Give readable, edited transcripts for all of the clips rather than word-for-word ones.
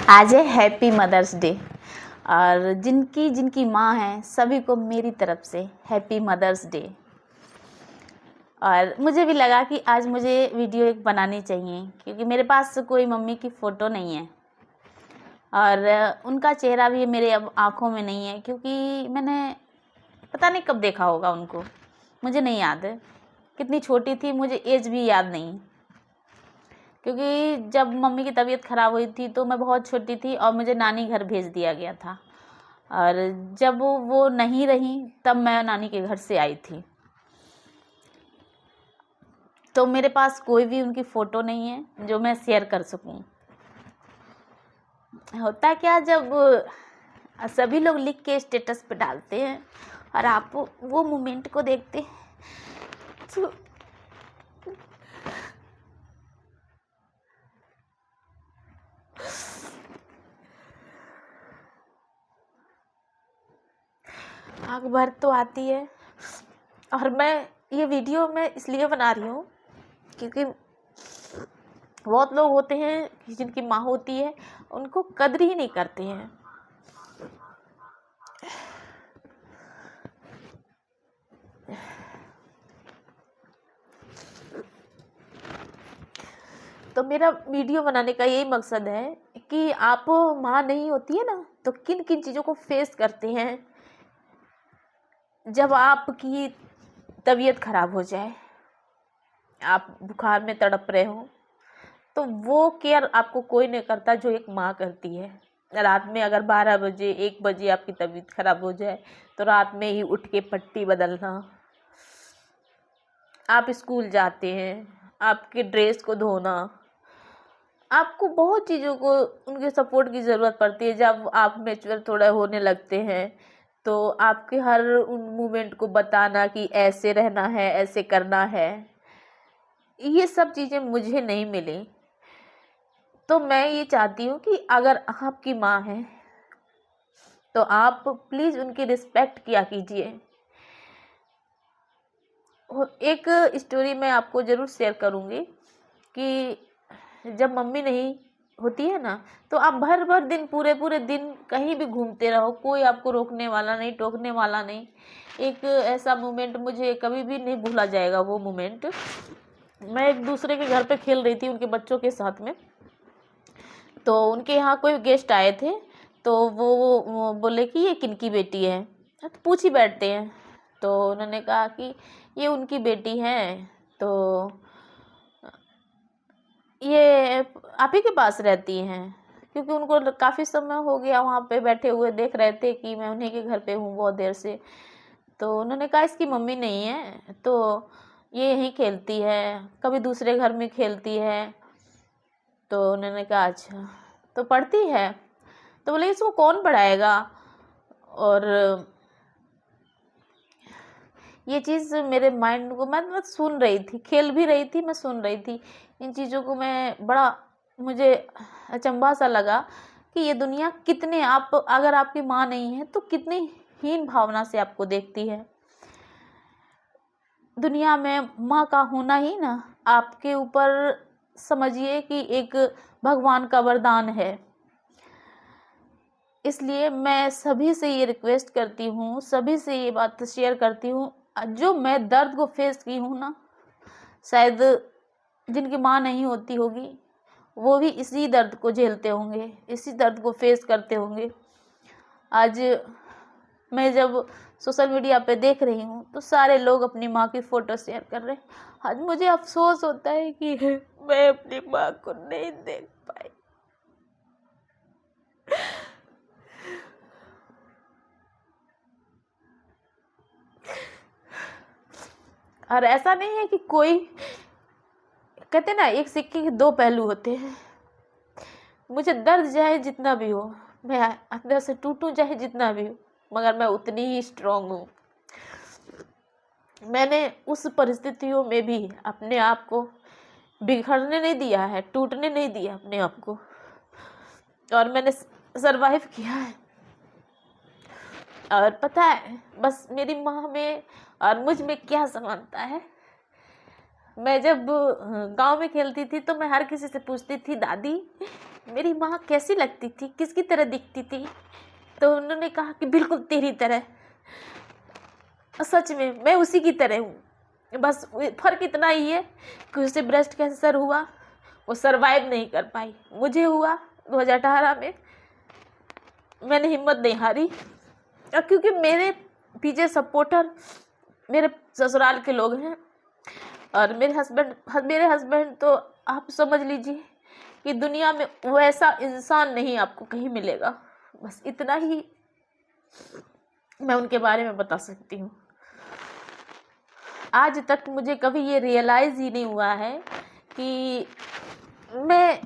आज है happy mother's day. और जिनकी जिनकी माँ है सभी को मेरी तरफ से हैप्पी मदर्स डे। और मुझे भी लगा कि आज मुझे वीडियो एक बनानी चाहिए, क्योंकि मेरे पास कोई मम्मी की फ़ोटो नहीं है और उनका चेहरा भी मेरे अब आँखों में नहीं है, क्योंकि मैंने पता नहीं कब देखा होगा उनको, मुझे नहीं याद है। कितनी छोटी थी मुझे एज भी याद नहीं, क्योंकि जब मम्मी की तबीयत ख़राब हुई थी तो मैं बहुत छोटी थी और मुझे नानी घर भेज दिया गया था। और जब वो नहीं रही तब मैं नानी के घर से आई थी, तो मेरे पास कोई भी उनकी फ़ोटो नहीं है जो मैं शेयर कर सकूं। होता क्या, जब सभी लोग लिख के स्टेटस पे डालते हैं और आप वो मोमेंट को देखते हैं तो आँख भर तो आती है। और मैं ये वीडियो मैं इसलिए बना रही हूँ क्योंकि बहुत लोग होते हैं जिनकी माँ होती है, उनको कदर ही नहीं करते हैं। तो मेरा वीडियो बनाने का यही मकसद है कि आप माँ नहीं होती है ना, तो किन किन चीज़ों को फेस करते हैं जब आपकी तबीयत खराब हो जाए, आप बुखार में तड़प रहे हो, तो वो केयर आपको कोई नहीं करता जो एक माँ करती है। रात में अगर 12 बजे 1 बजे आपकी तबीयत खराब हो जाए तो रात में ही उठ के पट्टी बदलना, आप स्कूल जाते हैं, आपके ड्रेस को धोना, आपको बहुत चीज़ों को उनके सपोर्ट की ज़रूरत पड़ती है। जब आप मैच्योर थोड़ा होने लगते हैं तो आपके हर उन मूवमेंट को बताना कि ऐसे रहना है, ऐसे करना है, ये सब चीज़ें मुझे नहीं मिली। तो मैं ये चाहती हूँ कि अगर आपकी माँ है तो आप प्लीज़ उनकी रिस्पेक्ट किया कीजिए। एक स्टोरी मैं आपको ज़रूर शेयर करूँगी कि जब मम्मी नहीं होती है ना, तो आप भर भर दिन पूरे दिन कहीं भी घूमते रहो, कोई आपको रोकने वाला नहीं, टोकने वाला नहीं। एक ऐसा मोमेंट मुझे कभी भी नहीं भूला जाएगा। वो मोमेंट, मैं एक दूसरे के घर पे खेल रही थी उनके बच्चों के साथ में, तो उनके यहाँ कोई गेस्ट आए थे, तो वो बोले कि ये किनकी बेटी है, तो पूछ ही बैठते हैं। तो उन्होंने कहा कि ये उनकी बेटी है, तो ये आप ही के पास रहती हैं, क्योंकि उनको काफ़ी समय हो गया वहाँ पे बैठे हुए, देख रहे थे कि मैं उन्हीं के घर पे हूँ बहुत देर से। तो उन्होंने कहा इसकी मम्मी नहीं है, तो ये यहीं खेलती है, कभी दूसरे घर में खेलती है। तो उन्होंने कहा अच्छा, तो पढ़ती है? तो बोले इसको कौन पढ़ाएगा। और ये चीज़ मेरे माइंड को, मैं सुन रही थी, खेल भी रही थी, मैं सुन रही थी। इन चीज़ों को मैं बड़ा, मुझे अचंभा सा लगा कि ये दुनिया कितने, आप अगर आपकी माँ नहीं है तो कितनी हीन भावना से आपको देखती है। दुनिया में माँ का होना ही ना आपके ऊपर समझिए कि एक भगवान का वरदान है। इसलिए मैं सभी से ये रिक्वेस्ट करती हूँ, सभी से ये बात शेयर करती हूँ, जो मैं दर्द को फेस की हूँ ना, शायद जिनकी माँ नहीं होती होगी वो भी इसी दर्द को झेलते होंगे, इसी दर्द को फेस करते होंगे। आज मैं जब सोशल मीडिया पे देख रही हूँ तो सारे लोग अपनी माँ की फ़ोटो शेयर कर रहे हैं। आज मुझे अफसोस होता है कि मैं अपनी माँ को नहीं देख पाई। और ऐसा नहीं है कि कोई, कहते ना एक सिक्के के दो पहलू होते हैं। मुझे दर्द चाहे जितना भी हो, मैं अंदर से टूटूं चाहे जितना भी हो, मगर मैं उतनी ही स्ट्रांग हूँ। मैंने उस परिस्थितियों में भी अपने आप को बिखरने नहीं दिया है, टूटने नहीं दिया अपने आप को, और मैंने सरवाइव किया है। और पता है बस मेरी माँ में और मुझ में क्या समानता है, मैं जब गांव में खेलती थी तो मैं हर किसी से पूछती थी, दादी मेरी माँ कैसी लगती थी, किसकी तरह दिखती थी? तो उन्होंने कहा कि बिल्कुल तेरी तरह। सच में मैं उसी की तरह हूँ, बस फर्क इतना ही है कि उसे ब्रेस्ट कैंसर हुआ, वो सरवाइव नहीं कर पाई, मुझे हुआ 2018 में। मैंने हिम्मत नहीं हारी, और क्योंकि मेरे पीछे सपोर्टर मेरे ससुराल के लोग हैं, और मेरे हस्बैंड तो आप समझ लीजिए कि दुनिया में वैसा इंसान नहीं आपको कहीं मिलेगा। बस इतना ही मैं उनके बारे में बता सकती हूँ। आज तक मुझे कभी ये रियलाइज़ ही नहीं हुआ है कि मैं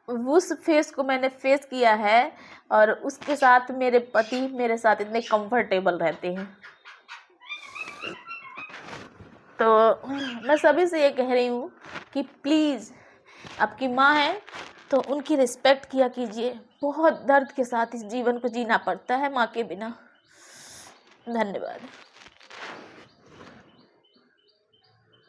उस फेस को मैंने फेस किया है, और उसके साथ मेरे पति मेरे साथ इतने कंफर्टेबल रहते हैं। तो मैं सभी से ये कह रही हूँ कि प्लीज़ आपकी माँ है तो उनकी रिस्पेक्ट किया कीजिए। बहुत दर्द के साथ इस जीवन को जीना पड़ता है माँ के बिना। धन्यवाद।